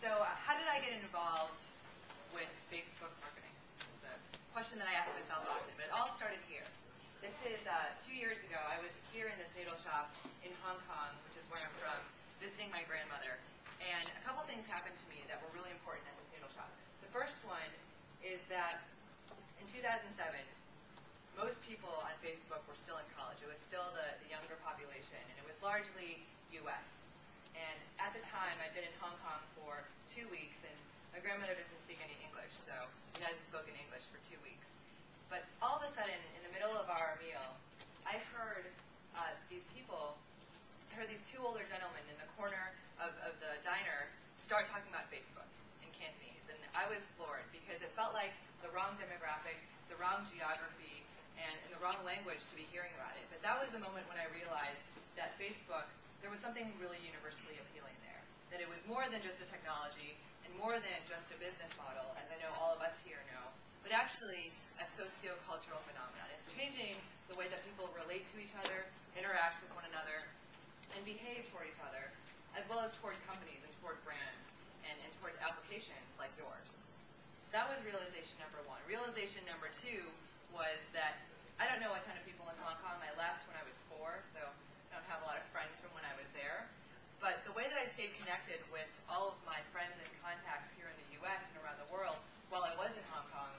So how did I get involved with Facebook marketing? It's a question that I ask myself often, but it all started here. This is 2 years ago. I was here in this natal shop in Hong Kong, which is where I'm from, visiting my grandmother. And a couple things happened to me that were really important at this natal shop. The first one is that in 2007, most people on Facebook were still in college. It was still the younger population, and it was largely U.S. And at the time, I'd been in Hong Kong for 2 weeks, and my grandmother doesn't speak any English, so we hadn't spoken English for 2 weeks. But all of a sudden, in the middle of our meal, I heard these two older gentlemen in the corner of the diner start talking about Facebook in Cantonese. And I was floored, because it felt like the wrong demographic, the wrong geography, and the wrong language to be hearing about it. But that was the moment when I realized that Facebook, there was something really universally appealing there. That it was more than just a technology, and more than just a business model, as I know all of us here know, but actually a socio-cultural phenomenon. It's changing the way that people relate to each other, interact with one another, and behave toward each other, as well as toward companies and toward brands, and towards applications like yours. That was realization number one. Realization number two was that I don't know a ton of people in Hong Kong. I left when I was 4, so I don't have a lot of friends from when I was there. But the way that I stayed connected with all of my friends and contacts here in the U.S. and around the world while I was in Hong Kong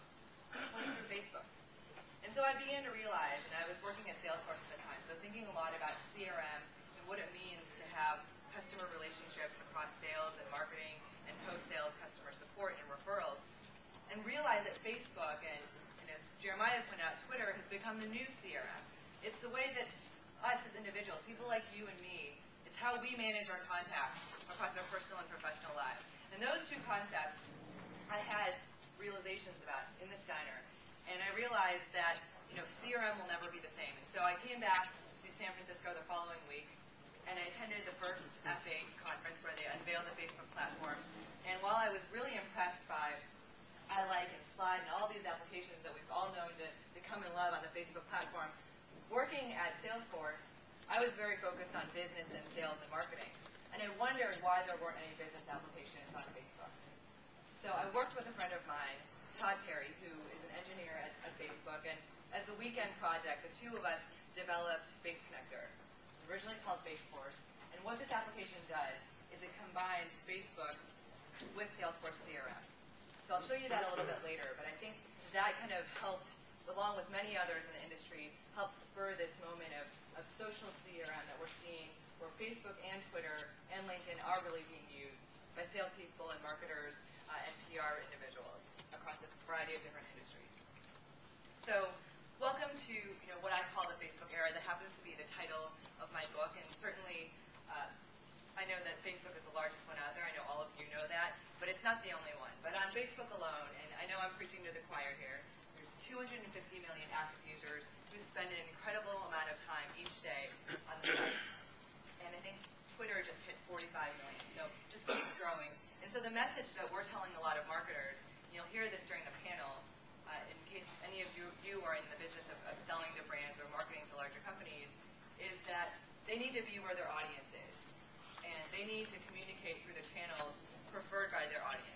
was through Facebook. And so I began to realize, and I was working at Salesforce at the time, so thinking a lot about CRM and what it means to have customer relationships across sales and marketing and post-sales customer support and referrals, and realize that Facebook and as Jeremiah pointed out, Twitter has become the new CRM. It's the way that us as individuals, people like you and me, it's how we manage our contacts across our personal and professional lives. And those two concepts I had realizations about in this diner. And I realized that CRM will never be the same. And so I came back to San Francisco the following week, and I attended the first F8 conference where they unveiled the Facebook platform. And while I was really impressed by iLike and Slide and all these applications that we've all known to come and love on the Facebook platform, working at Salesforce, I was very focused on business and sales and marketing. And I wondered why there weren't any business applications on Facebook. So I worked with a friend of mine, Todd Perry, who is an engineer at Facebook, and as a weekend project, the two of us developed Face Connector. It's originally called Faceforce, and what this application does is it combines Facebook with Salesforce CRM. So I'll show you that a little bit later, but I think that kind of helped, along with many others in the industry, helped spur this moment of social CRM that we're seeing, where Facebook and Twitter and LinkedIn are really being used by salespeople and marketers and PR individuals across a variety of different industries. So welcome to what I call the Facebook era. That happens to be the title of my book, and certainly I know that Facebook is the largest one out there. I know all of you know that, but it's not the only one. But on Facebook alone, and I know I'm preaching to the choir here, there's 250 million active users who spend an incredible amount of time each day on the site. And I think Twitter just hit 45 million. Just keeps growing. And so the message that we're telling a lot of marketers, and you'll hear this during the panel, in case any of you are in the business of selling to brands or marketing to larger companies, is that they need to be where their audience is. And they need to communicate through the channels preferred by their audience.